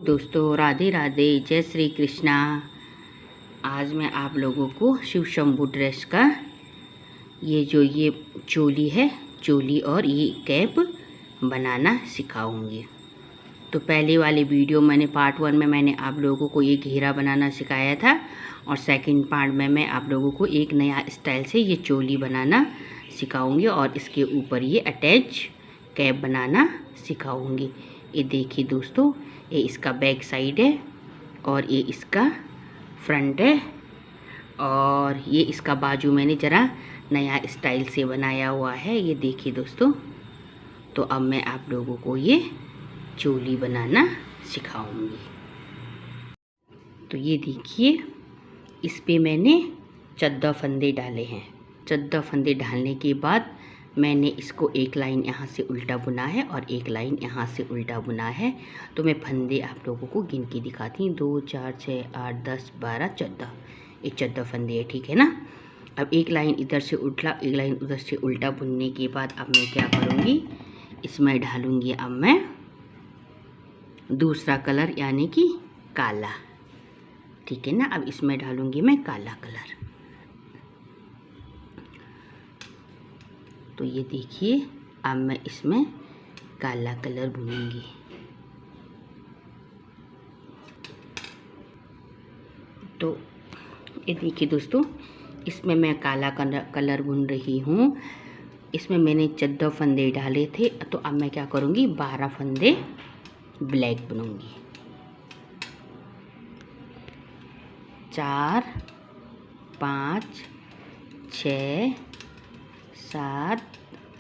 दोस्तों राधे राधे, जय श्री कृष्णा। आज मैं आप लोगों को शिव शंभू ड्रेस का ये चोली है, चोली और ये कैप बनाना सिखाऊंगी। तो पहले वाले वीडियो मैंने पार्ट 1 में मैंने आप लोगों को ये घेरा बनाना सिखाया था और सेकंड पार्ट में मैं आप लोगों को एक नया स्टाइल से ये चोली बनाना सिखाऊंगी और इसके ऊपर ये अटैच कैप बनाना सिखाऊंगी। ये देखिए दोस्तों, ये इसका बैक साइड है और ये इसका फ्रंट है और ये इसका बाजू मैंने ज़रा नया स्टाइल से बनाया हुआ है। ये देखिए दोस्तों, तो अब मैं आप लोगों को ये चोली बनाना सिखाऊंगी। तो ये देखिए, इस पे मैंने 14 फंदे डाले हैं। 14 फंदे डालने के बाद मैंने इसको एक लाइन यहाँ से उल्टा बुना है और एक लाइन यहाँ से उल्टा बुना है। तो मैं फंदे आप लोगों को गिन के दिखाती हूँ। 2 4 6 8 10 12 14, ये 14 फंदे है, ठीक है ना। अब एक लाइन इधर से उल्टा, एक लाइन उधर से उल्टा बुनने के बाद अब मैं क्या करूँगी, इसमें डालूँगी अब मैं दूसरा कलर यानी कि काला, ठीक है ना। अब इसमें डालूँगी मैं काला कलर। तो ये देखिए, अब मैं इसमें काला कलर भूनूंगी। तो ये देखिए दोस्तों, इसमें मैं काला कलर भून रही हूँ। इसमें मैंने 14 फंदे डाले थे, तो अब मैं क्या करूँगी, 12 फंदे ब्लैक बनूंगी। 4 5 6 7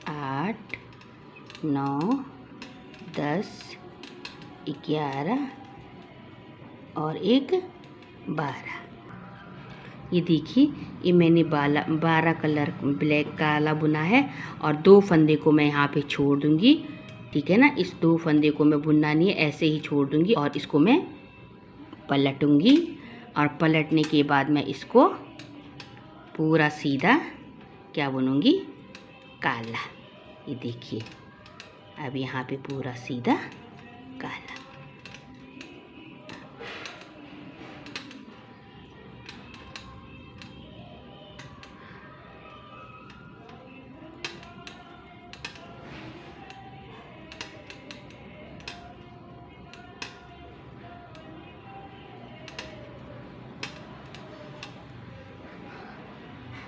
8 9 10 11 और एक 12। ये देखिए, ये मैंने 12 कलर ब्लैक काला बुना है और 2 फंदे को मैं यहाँ पे छोड़ दूँगी, ठीक है ना। इस 2 फंदे को मैं बुनना नहीं है, ऐसे ही छोड़ दूँगी और इसको मैं पलटूँगी और पलटने के बाद मैं इसको पूरा सीधा क्या बुनूँगी, काला। ये देखिए, अब यहाँ पे पूरा सीधा काला।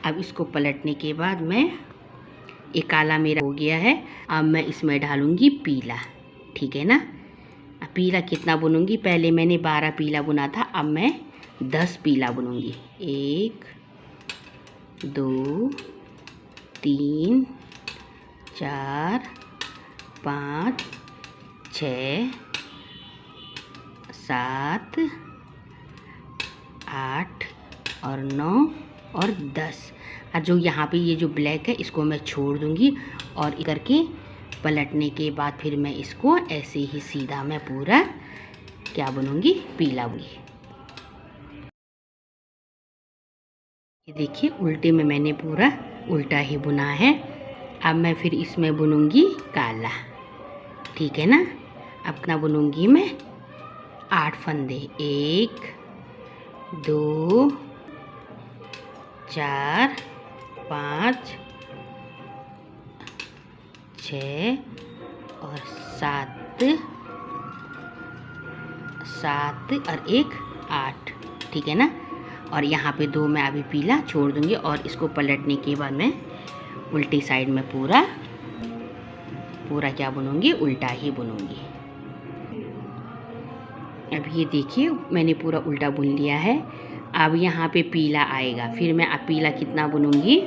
अब इसको पलटने के बाद मैं, ये काला मेरा हो गया है, अब मैं इसमें डालूंगी पीला, ठीक है ना। अब पीला कितना बुनूंगी, पहले मैंने 12 पीला बुना था, अब मैं 10 पीला बुनूंगी। 1 2 3 4 5 6 7 8 और 9 और 10। और जो यहाँ पे ये जो ब्लैक है इसको मैं छोड़ दूँगी और करके पलटने के बाद फिर मैं इसको ऐसे ही सीधा मैं पूरा क्या बुनूँगी, पीला बुनूँगी। ये देखिए, उल्टे में मैंने पूरा उल्टा ही बुना है। अब मैं फिर इसमें बुनूँगी काला, ठीक है ना। अपना बुनूँगी मैं 8 फंदे। 1 2 4 5 6 और 7 और एक 8, ठीक है ना। और यहाँ पे 2 मैं अभी पीला छोड़ दूँगी और इसको पलटने के बाद मैं उल्टी साइड में पूरा क्या बुनूँगी, उल्टा ही बुनूँगी। अब ये देखिए, मैंने पूरा उल्टा बुन लिया है। अब यहाँ पे पीला आएगा, फिर मैं अब पीला कितना बुनूँगी,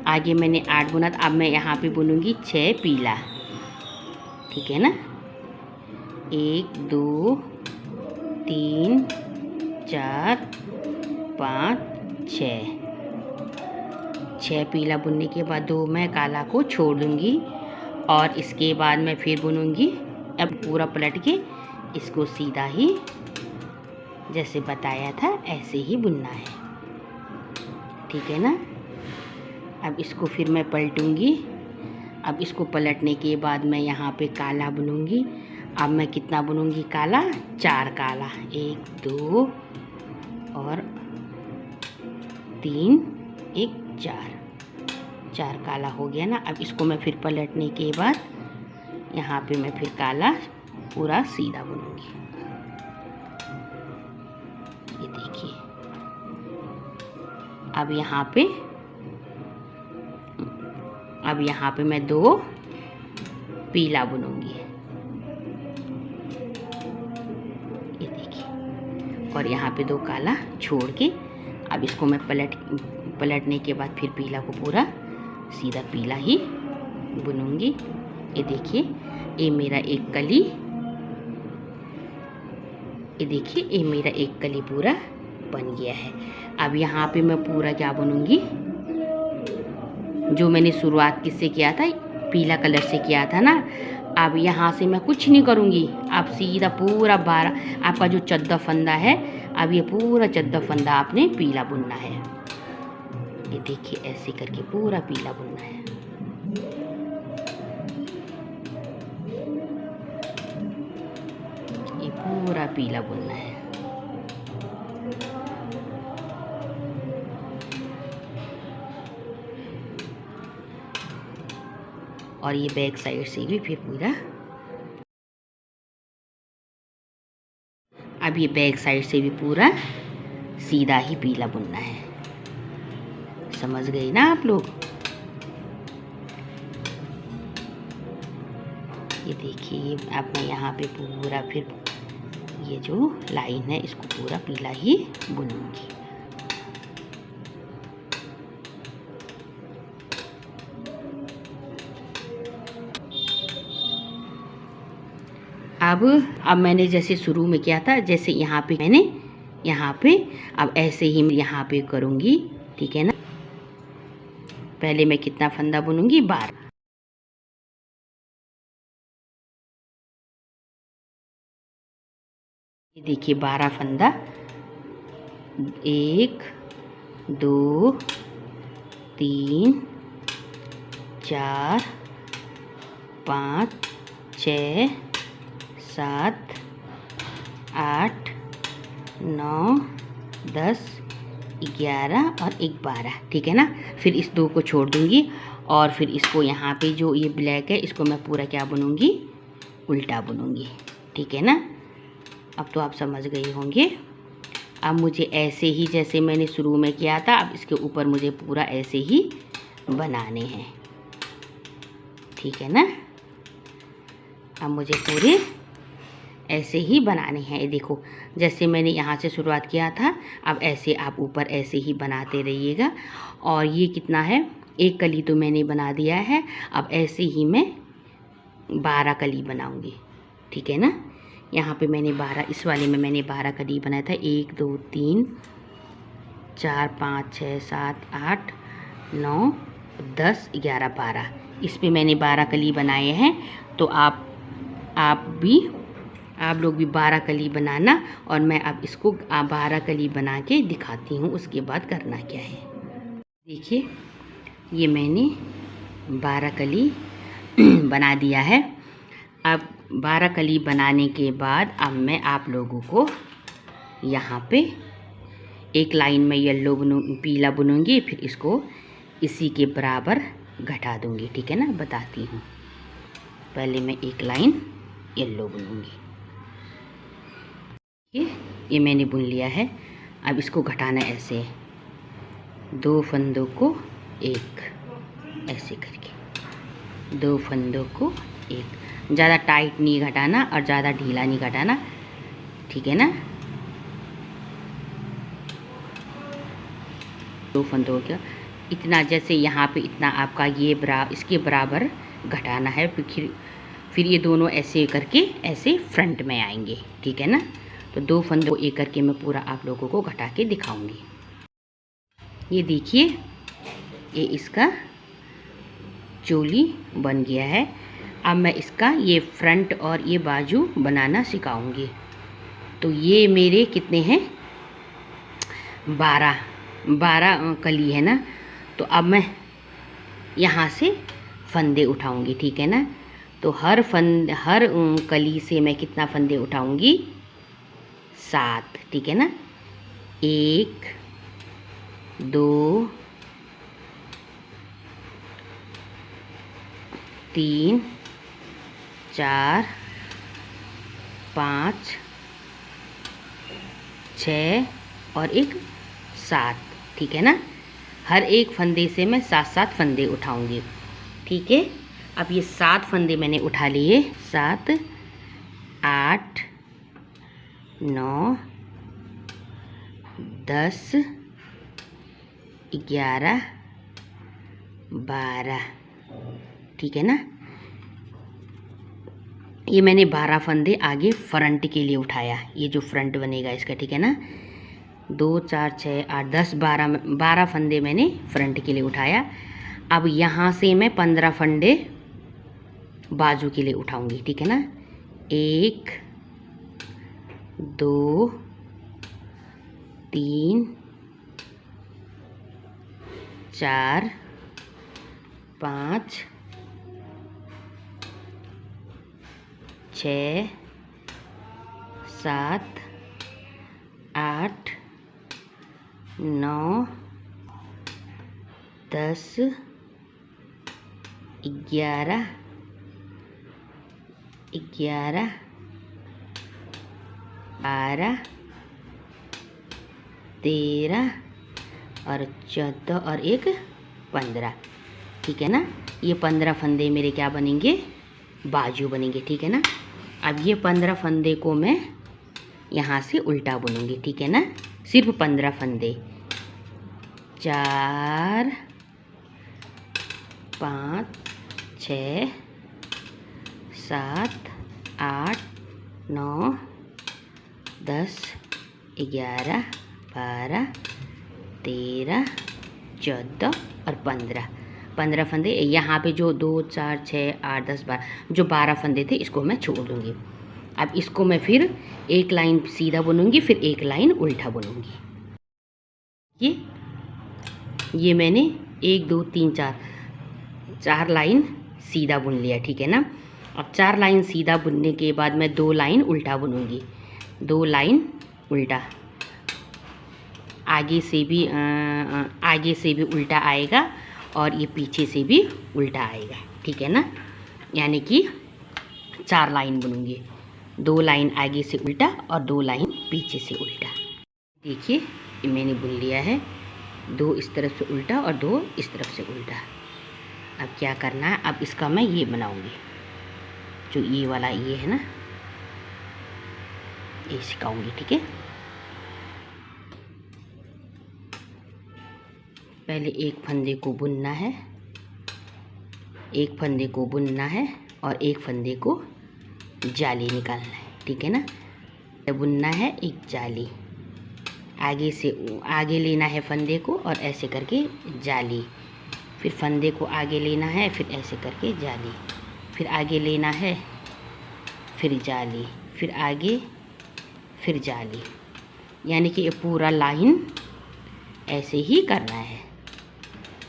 आगे मैंने 8 बुना था, अब मैं यहाँ पे बुनूँगी 6 पीला, ठीक है ना। 1 2 3 4 5 6 पीला बुनने के बाद 2 मैं काला को छोड़ दूँगी और इसके बाद मैं फिर बुनूँगी। अब पूरा पलट के इसको सीधा ही जैसे बताया था ऐसे ही बुनना है, ठीक है ना। अब इसको फिर मैं पलटूँगी। अब इसको पलटने के बाद मैं यहाँ पे काला बुनूँगी अब मैं कितना बुनूंगी काला, 4 काला, 1 2 और 3, 1 4 काला हो गया ना। अब इसको मैं फिर पलटने के बाद यहाँ पे मैं फिर काला पूरा सीधा बुनूंगी। ये देखिए, अब यहाँ पे मैं 2 पीला बुनूंगी। ये देखिए, और यहाँ पे 2 काला छोड़ के अब इसको मैं पलटने के बाद फिर पीला को पूरा सीधा पीला ही बुनूंगी। ये देखिए, ये मेरा एक कली, ये देखिए ये मेरा एक कली पूरा बन गया है। अब यहाँ पे मैं पूरा क्या बुनूंगी, जो मैंने शुरुआत किससे किया था, पीला कलर से किया था ना। अब यहाँ से मैं कुछ नहीं करूँगी, अब सीधा पूरा 12 आपका जो 14 फंदा है, अब ये पूरा 14 फंदा आपने पीला बुनना है। ये देखिए, ऐसे करके पूरा पीला बुनना है। ये पूरा पीला बुनना है। और ये बैक साइड से भी फिर पूरा, अब ये बैक साइड से भी पूरा सीधा ही पीला बुनना है। समझ गए ना आप लोग। ये देखिए, अब मैं यहाँ पे पूरा फिर ये जो लाइन है इसको पूरा पीला ही बुनूंगी। अब मैंने जैसे शुरू में किया था, जैसे यहाँ पे मैंने अब ऐसे ही यहाँ पे करूँगी, ठीक है ना। पहले मैं कितना फंदा बुनूंगी, 12। ये देखिए 12 फंदा, 1 2 3 4 5 6 7 8 9 10 11 और 1 12, ठीक है ना। फिर इस 2 को छोड़ दूंगी और फिर इसको यहाँ पे जो ये ब्लैक है इसको मैं पूरा क्या बुनूंगी, उल्टा बुनूंगी, ठीक है ना। अब तो आप समझ गए होंगे। अब मुझे ऐसे ही जैसे मैंने शुरू में किया था, अब इसके ऊपर मुझे पूरा ऐसे ही बनाने हैं, ठीक है ना। अब मुझे पूरे ऐसे ही बनाने हैं। ये देखो, जैसे मैंने यहाँ से शुरुआत किया था, अब ऐसे आप ऊपर ऐसे ही बनाते रहिएगा। और ये कितना है, 1 कली तो मैंने बना दिया है। अब ऐसे ही मैं 12 कली बनाऊंगी, ठीक है ना। यहाँ पे मैंने 12, इस वाले में मैंने 12 कली बनाया था। 1 2 3 4 5 6 7 8 9 10 11 12, इस पे मैंने 12 कली बनाए हैं। तो आप लोग भी 12 कली बनाना। और मैं अब इसको 12 कली बना के दिखाती हूँ, उसके बाद करना क्या है। देखिए, ये मैंने 12 कली बना दिया है। अब 12 कली बनाने के बाद अब मैं आप लोगों को यहाँ पे एक लाइन में येलो पीला बुनूंगी, फिर इसको इसी के बराबर घटा दूंगी, ठीक है ना। बताती हूँ, पहले मैं एक लाइन येलो बुनूंगी। ये मैंने बुन लिया है। अब इसको घटाना ऐसे, 2 फंदों को एक, ऐसे करके 2 फंदों को एक। ज़्यादा टाइट नहीं घटाना और ज़्यादा ढीला नहीं घटाना, ठीक है ना। 2 फंदों का इतना, जैसे यहाँ पे इतना आपका ये इसके बराबर घटाना है। फिर ये दोनों ऐसे करके ऐसे फ्रंट में आएंगे, ठीक है ना। तो 2 फंदों एक करके मैं पूरा आप लोगों को घटा के दिखाऊंगी। ये देखिए, ये इसका चोली बन गया है। अब मैं इसका ये फ्रंट और ये बाजू बनाना सिखाऊंगी। तो ये मेरे कितने हैं, 12 कली है ना। तो अब मैं यहाँ से फंदे उठाऊंगी, ठीक है ना। तो हर कली से मैं कितना फंदे उठाऊंगी? 7, ठीक है ना। 1 2 3 4 5 6 और एक 7, ठीक है ना। हर एक फंदे से मैं 7 फंदे उठाऊंगी, ठीक है। अब ये 7 फंदे मैंने उठा लिए। 7 8 9 10 11 12, ठीक है ना। ये मैंने 12 फंदे आगे फ्रंट के लिए उठाया, ये जो फ्रंट बनेगा इसका, ठीक है ना। 2 4 6 8 10 12 फंदे मैंने फ्रंट के लिए उठाया। अब यहाँ से मैं 15 फंदे बाजू के लिए उठाऊंगी, ठीक है ना। 1 2 3 4 5 6 7 8 9 10 11 12 13 और 14 और एक 15, ठीक है ना। ये 15 फंदे मेरे क्या बनेंगे? बाजू बनेंगे, ठीक है ना। अब ये 15 फंदे को मैं यहाँ से उल्टा बुनूंगी, ठीक है ना। सिर्फ 15 फंदे। 4 5 6 7 8 9 10 11 12 13 14 और 15 फंदे। यहाँ पे जो 2 4 6 8 10 12 जो 12 फंदे थे इसको मैं छोड़ दूँगी। अब इसको मैं फिर एक लाइन सीधा बुनूंगी, फिर एक लाइन उल्टा बुनूंगी। ये मैंने 1 2 3 4 लाइन सीधा बुन लिया, ठीक है ना। अब 4 लाइन सीधा बुनने के बाद मैं 2 लाइन उल्टा बुनूंगी। 2 लाइन उल्टा, आगे से भी उल्टा आएगा और ये पीछे से भी उल्टा आएगा, ठीक है ना। यानी कि 4 लाइन बुनूंगी, 2 लाइन आगे से उल्टा और 2 लाइन पीछे से उल्टा। देखिए ये मैंने बुन लिया है, 2 इस तरफ से उल्टा और 2 इस तरफ से उल्टा। अब क्या करना है? अब इसका मैं ये बनाऊंगी, जो ये वाला ये है ना, ये सिखाऊंगी, ठीक है। पहले एक फंदे को बुनना है, एक फंदे को बुनना है और एक फंदे को जाली निकालना है, ठीक है ना। बुनना है एक जाली, आगे से आगे लेना है फंदे को और ऐसे करके जाली, फिर फंदे को आगे लेना है, फिर ऐसे करके जाली, फिर आगे लेना है, फिर जाली, फिर आगे, फिर जाली। यानी कि ये पूरा लाइन ऐसे ही करना है,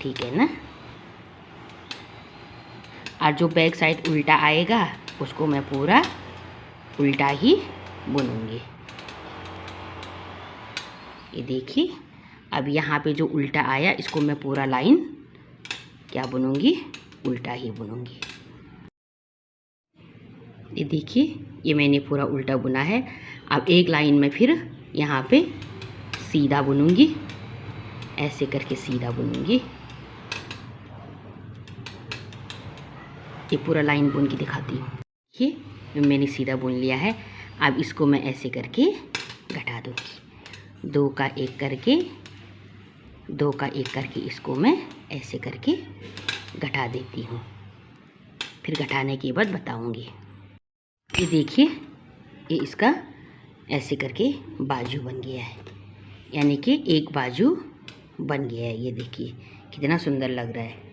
ठीक है ना। और जो बैक साइड उल्टा आएगा उसको मैं पूरा उल्टा ही बुनूंगी। ये देखिए, अब यहाँ पे जो उल्टा आया इसको मैं पूरा लाइन क्या बुनूंगी? उल्टा ही बुनूंगी। ये देखिए, ये मैंने पूरा उल्टा बुना है। अब एक लाइन में फिर यहाँ पे सीधा बुनूंगी, ऐसे करके सीधा बुनूंगी। ये पूरा लाइन बुन के दिखाती हूँ। ये मैंने सीधा बुन लिया है। अब इसको मैं ऐसे करके घटा दूँगी, 2 का 1 करके, 2 का 1 करके इसको मैं ऐसे करके घटा देती हूँ। फिर घटाने के बाद बताऊँगी। ये देखिए, ये इसका ऐसे करके बाजू बन गया है, यानी कि एक बाजू बन गया है। ये देखिए कितना सुंदर लग रहा है।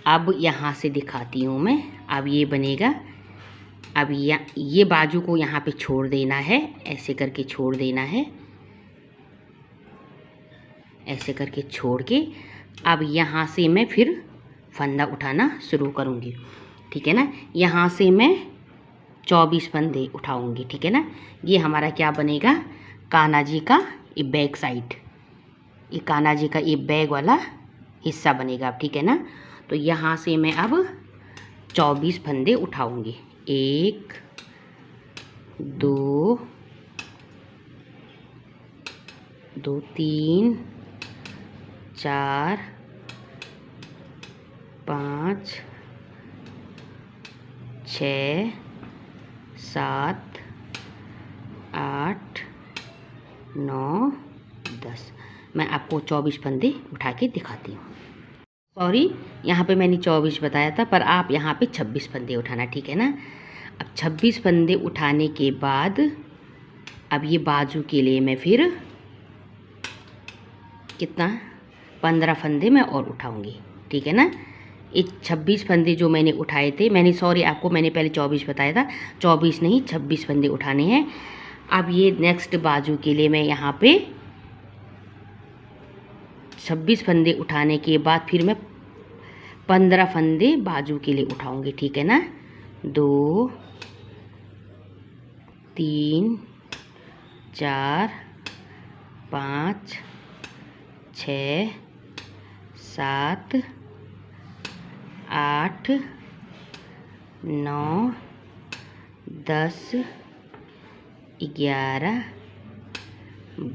अब यहाँ से दिखाती हूँ मैं। अब ये बनेगा। अब ये बाजू को यहाँ पे छोड़ देना है, ऐसे करके छोड़ देना है, ऐसे करके छोड़ के अब यहाँ से मैं फिर फंदा उठाना शुरू करूँगी। ठीक है ना। यहाँ से मैं 24 फंदे उठाऊंगी, ठीक है ना। ये हमारा क्या बनेगा, कान्हा जी का ये बैक साइड, ये कान्हा जी का ये बैग वाला हिस्सा बनेगा, ठीक है ना। तो यहाँ से मैं अब 24 फंदे उठाऊंगी। 1 2 3 4 5 6 7 8 9 10। मैं आपको 24 फंदे उठा के दिखाती हूँ। सॉरी, यहाँ पे मैंने 24 बताया था, पर आप यहाँ पे 26 फंदे उठाना, ठीक है ना। अब 26 फंदे उठाने के बाद अब ये बाजू के लिए मैं फिर कितना 15 फंदे मैं और उठाऊंगी, ठीक है ना। ये 26 फंदे जो मैंने उठाए थे, मैंने सॉरी आपको मैंने पहले 24 बताया था, 24 नहीं 26 फंदे उठाने हैं। अब ये नेक्स्ट बाजू के लिए मैं यहाँ पे 26 फंदे उठाने के बाद फिर मैं 15 फंदे बाजू के लिए उठाऊंगी, ठीक है ना। 2 3 4 5 6 7 8 9 10 11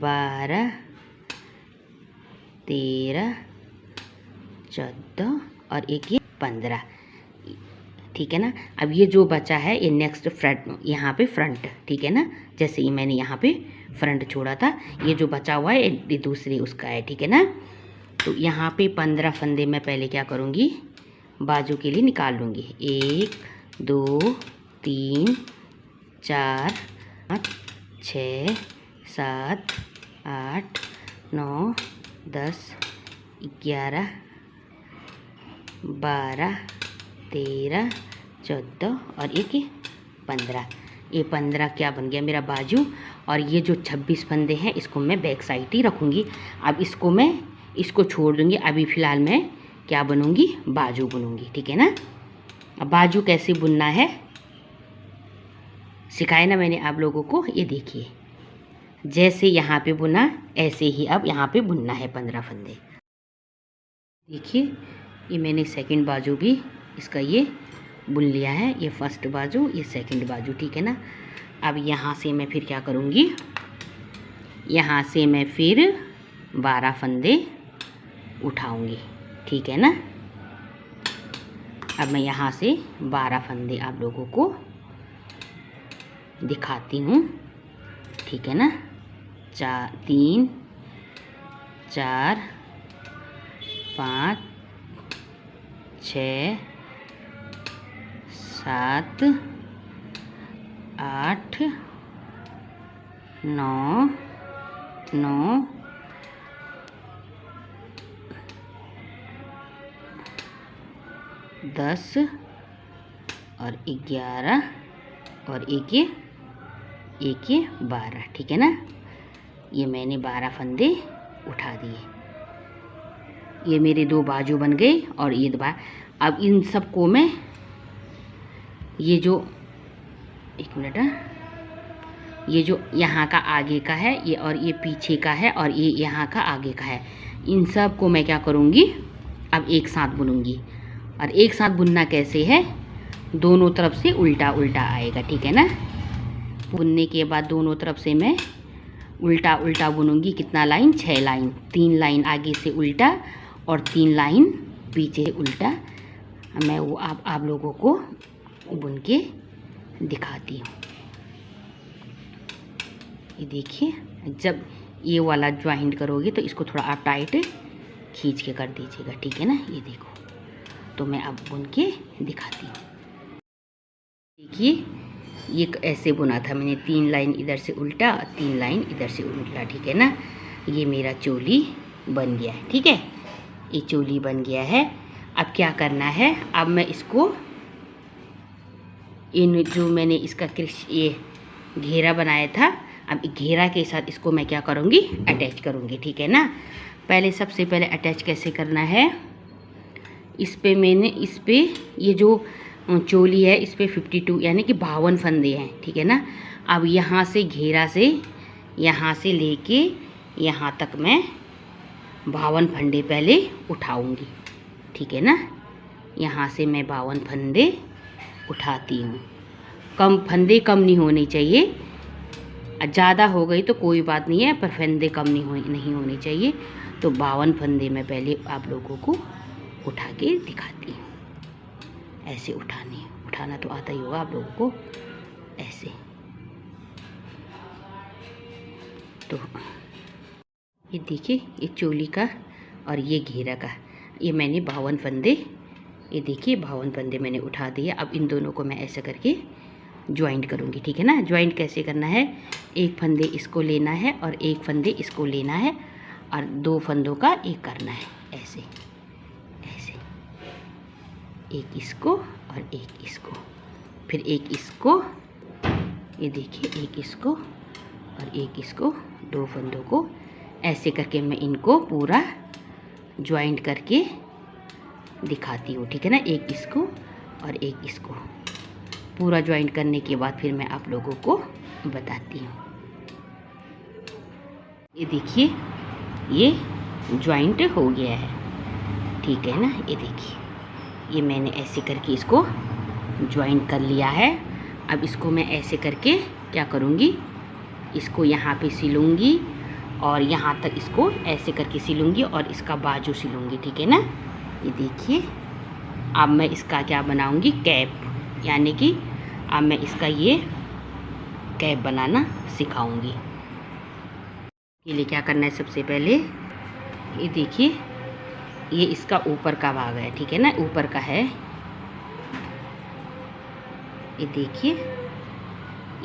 12 13 14 और एक ये 15, ठीक है ना। अब ये जो बचा है ये नेक्स्ट फ्रंट, यहाँ पे फ्रंट, ठीक है ना। जैसे ही मैंने यहाँ पे फ्रंट छोड़ा था, ये जो बचा हुआ है ये दूसरी उसका है, ठीक है ना। तो यहाँ पे 15 फंदे मैं पहले क्या करूँगी, बाजू के लिए निकाल लूँगी। 1 2 3 4 5 6 7 8 9 10 11 12 13 14 और एक 15। ये 15 क्या बन गया मेरा बाजू। और ये जो 26 फंदे हैं इसको मैं बैक साइड ही रखूँगी। अब इसको मैं इसको छोड़ दूँगी। अभी फ़िलहाल मैं क्या बनूँगी, बाजू बनूँगी, ठीक है ना। अब बाजू कैसे बुनना है सिखाया ना मैंने आप लोगों को। ये देखिए, जैसे यहाँ पे बुना ऐसे ही अब यहाँ पे बुनना है 15 फंदे। देखिए ये मैंने सेकंड बाजू भी इसका ये बुन लिया है, ये फर्स्ट बाजू ये सेकंड बाजू, ठीक है ना। अब यहाँ से मैं फिर क्या करूँगी, यहाँ से मैं फिर 12 फंदे उठाऊँगी, ठीक है ना। अब मैं यहाँ से 12 फंदे आप लोगों को दिखाती हूँ, ठीक है ना। 3 4 5 6 7 8 9 10 और 11 और एक 12, ठीक है ना। ये मैंने 12 फंदे उठा दिए। ये मेरे 2 बाजू बन गए और ये 2 अब इन सबको मैं ये जो एक मिनट, ये जो यहाँ का आगे का है ये और ये पीछे का है और ये यहाँ का आगे का है, इन सब को मैं क्या करूँगी अब एक साथ बुनूँगी। और एक साथ बुनना कैसे है, दोनों तरफ से उल्टा उल्टा आएगा, ठीक है ना। बुनने के बाद दोनों तरफ से मैं उल्टा उल्टा बुनूँगी। कितना लाइन, 6 लाइन, 3 लाइन आगे से उल्टा और 3 लाइन पीछे उल्टा। मैं वो आप लोगों को बुन के दिखाती हूँ। ये देखिए, जब ये वाला ज्वाइंट करोगे तो इसको थोड़ा आप टाइट खींच के कर दीजिएगा, ठीक है ना। ये देखो, तो मैं अब बुन के दिखाती हूँ। देखिए ये ऐसे बुना था मैंने, 3 लाइन इधर से उल्टा 3 लाइन इधर से उल्टा, ठीक है ना। ये मेरा चोली बन गया है, ठीक है। ये चोली बन गया है। अब क्या करना है, अब मैं इसको इन जो मैंने इसका ये घेरा बनाया था, अब घेरा के साथ इसको मैं क्या करूँगी, अटैच करूँगी, ठीक है ना। पहले सबसे पहले अटैच कैसे करना है, इस पे मैंने इस पे ये जो चोली है, इस पर 52 यानी कि 52 फंदे हैं, ठीक है ना। अब यहाँ से घेरा से यहाँ से लेके यहाँ तक मैं 52 फंदे पहले उठाऊंगी, ठीक है ना। यहाँ से मैं 52 फंदे उठाती हूँ। फंदे कम नहीं होने चाहिए, ज़्यादा हो गई तो कोई बात नहीं है, पर फंदे कम नहीं होने चाहिए। तो 52 फंदे मैं पहले आप लोगों को उठा के दिखाती हूँ। ऐसे उठाना तो आता ही होगा आप लोगों को, ऐसे। तो ये देखिए, ये चोली का और ये घेरा का, ये मैंने 52 फंदे, ये देखिए 52 फंदे मैंने उठा दिए। अब इन दोनों को मैं ऐसा करके ज्वाइंट करूँगी, ठीक है ना। ज्वाइंट कैसे करना है, एक फंदे इसको लेना है और एक फंदे इसको लेना है और 2 फंदों का एक करना है, ऐसे ऐसे, एक इसको और एक इसको, फिर एक इसको, ये देखिए एक इसको और एक इसको, 2 फंदों को ऐसे करके मैं इनको पूरा ज्वाइंट करके दिखाती हूँ, ठीक है ना। एक इसको और एक इसको पूरा ज्वाइंट करने के बाद फिर मैं आप लोगों को बताती हूँ। ये देखिए, ये ज्वाइंट हो गया है, ठीक है ना। ये देखिए, ये मैंने ऐसे करके इसको ज्वाइंट कर लिया है। अब इसको मैं ऐसे करके क्या करूँगी, इसको यहाँ पे सिलूँगी और यहाँ तक इसको ऐसे करके सिलूँगी और इसका बाजू सिलूँगी, ठीक है ना। ये देखिए, अब मैं इसका क्या बनाऊँगी, कैप, यानी कि अब मैं इसका ये कैप बनाना सिखाऊंगी। ये लिए क्या करना है, सबसे पहले ये देखिए, ये इसका ऊपर का भाग है, ठीक है ना, ऊपर का है। ये देखिए,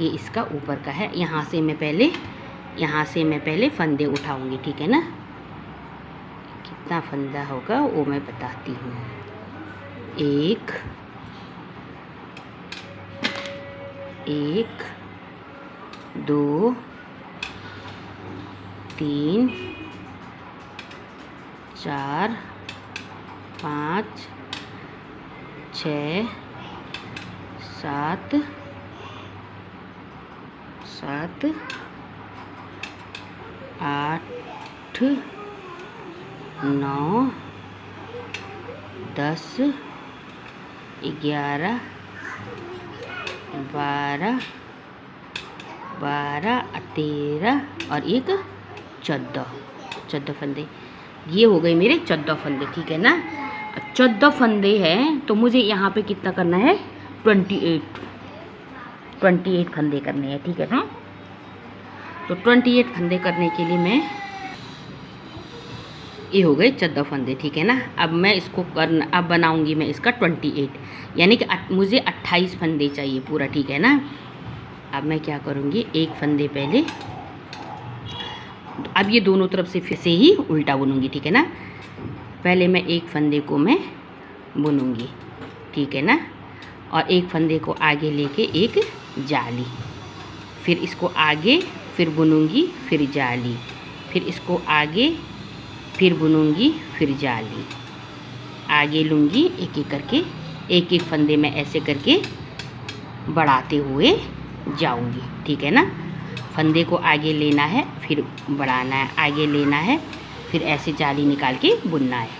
ये इसका ऊपर का है। यहाँ से मैं पहले फंदे उठाऊंगी, ठीक है ना। कितना फंदा होगा वो मैं बताती हूँ। 1 2 3 4 5 6 7 8 9 10 11 12 13 और एक 14 फंदे। ये हो गए मेरे 14 फंदे, ठीक है ना। 14 फंदे हैं तो मुझे यहाँ पे कितना करना है, 28 फंदे करने हैं, ठीक है ना। तो 28 फंदे करने के लिए मैं, ये हो गए 14 फंदे, ठीक है ना। अब मैं इसको अब बनाऊंगी मैं इसका 28, यानी कि मुझे 28 फंदे चाहिए पूरा, ठीक है ना। अब मैं क्या करूँगी, एक फंदे पहले, अब ये दोनों तरफ से फिर से ही उल्टा बुनूंगी, ठीक है ना। पहले मैं एक फंदे को मैं बुनूंगी, ठीक है ना, और एक फंदे को आगे लेके एक जाली, फिर इसको आगे फिर बुनूंगी, फिर जाली, फिर इसको आगे फिर बुनूंगी, फिर जाली, आगे लूँगी एक एक करके, एक एक फंदे में ऐसे करके बढ़ाते हुए जाऊंगी, ठीक है ना। फंदे को आगे लेना है, फिर बढ़ाना है, आगे लेना है, फिर ऐसे जाली निकाल के बुनना है,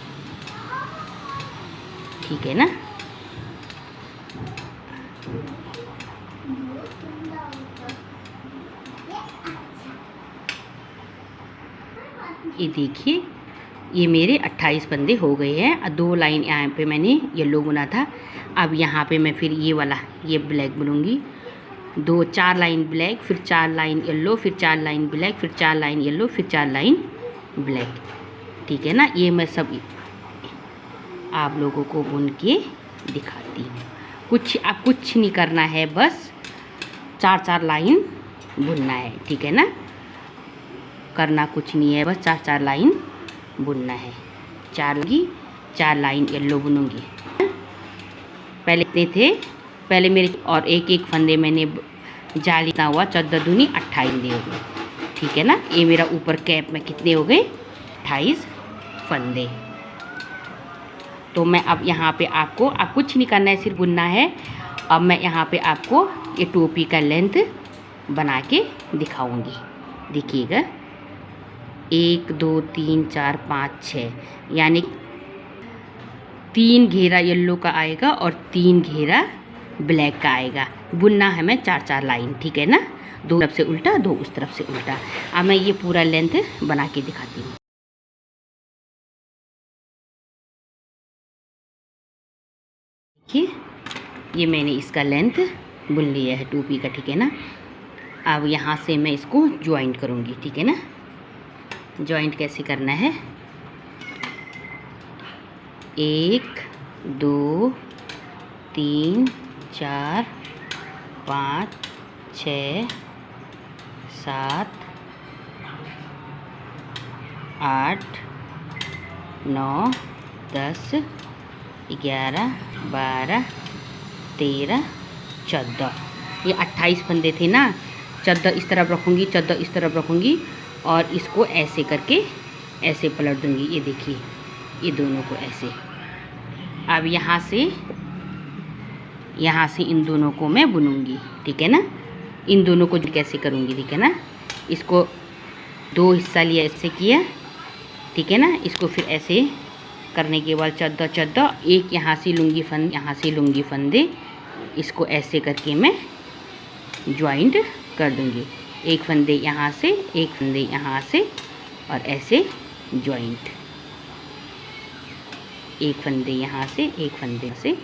ठीक है ना। ये देखिए, ये मेरे 28 फंदे हो गए हैं। 2 लाइन यहाँ पे मैंने येलो बुना था, अब यहाँ पे मैं फिर ये वाला ये ब्लैक बुनूंगी, 4 लाइन ब्लैक, फिर 4 लाइन येलो, फिर 4 लाइन ब्लैक, फिर 4 लाइन येलो, फिर 4 लाइन ब्लैक, ठीक है ना। ये मैं सब आप लोगों को बुन के दिखाती हूँ। कुछ नहीं करना है, बस 4 लाइन बुनना है, ठीक है ना। करना कुछ नहीं है, बस 4 लाइन बुनना है। 4 लाइन येलो बुनूंगी। पहले इतने थे, पहले मेरे, और एक एक फंदे मैंने जाली इतना हुआ, 14 दूनी 28 हो गए, ठीक है ना। ये मेरा ऊपर कैप में कितने हो गए, 28 फंदे। तो मैं अब यहाँ पे आपको अब कुछ नहीं करना है, सिर्फ बुनना है। अब मैं यहाँ पे आपको ये टोपी का लेंथ बना के दिखाऊंगी। देखिएगा 1 2 3 4 5 6, यानी 3 घेरा येलो का आएगा और 3 घेरा ब्लैक का आएगा। बुनना है मैं 4-4 लाइन, ठीक है ना। 2 तरफ से उल्टा, 2 उस तरफ से उल्टा। अब मैं ये पूरा लेंथ बना के दिखाती हूँ। देखिए ये मैंने इसका लेंथ बुन लिया है टोपी का, ठीक है ना। अब यहाँ से मैं इसको ज्वाइंट करूँगी, ठीक है ना। ज्वाइंट कैसे करना है, 1 2 3 4 5 6 7 8 9 10 11 12 13 14, ये 28 फंदे थे ना। 14 इस तरफ रखूँगी, 14 इस तरफ रखूँगी और इसको ऐसे करके ऐसे पलट दूँगी। ये देखिए ये दोनों को ऐसे। अब यहाँ से इन दोनों को मैं बुनूँगी, ठीक है ना। इन दोनों को कैसे करूँगी, ठीक है ना। इसको 2 हिस्सा लिया, ऐसे किया, ठीक है ना। इसको फिर ऐसे करने के बाद 14 एक यहाँ से लूँगी फंदे, यहाँ से लूँगी फंदे, इसको ऐसे करके मैं ज्वाइंट कर दूँगी। एक फंदे यहाँ से, एक फंदे यहाँ से और ऐसे ज्वाइंट। एक फंदे यहाँ से, एक फंदे से,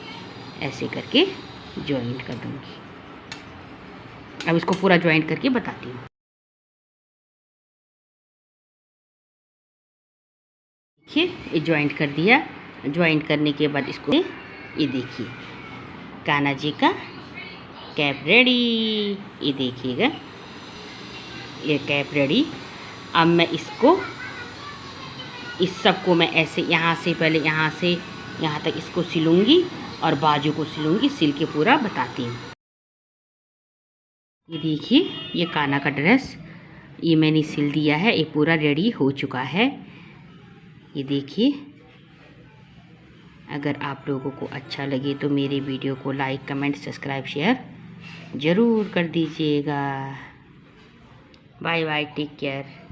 ऐसे करके ज्वाइंट कर दूँगी। अब इसको पूरा ज्वाइंट करके बताती हूँ। देखिए ये ज्वाइंट कर दिया। ज्वाइंट करने के बाद इसको ये देखिए कान्हा जी का कैप रेडी। ये देखिएगा ये कैप रेडी। अब मैं इसको, इस सब को मैं ऐसे यहाँ से पहले यहाँ से यहाँ तक इसको सिलूँगी और बाजू को सिलूँगी। सिल के पूरा बताती हूँ। ये देखिए ये कान्हा का ड्रेस ये मैंने सिल दिया है, ये पूरा रेडी हो चुका है। ये देखिए, अगर आप लोगों को अच्छा लगे तो मेरे वीडियो को लाइक कमेंट सब्सक्राइब शेयर ज़रूर कर दीजिएगा। Bye bye, take care.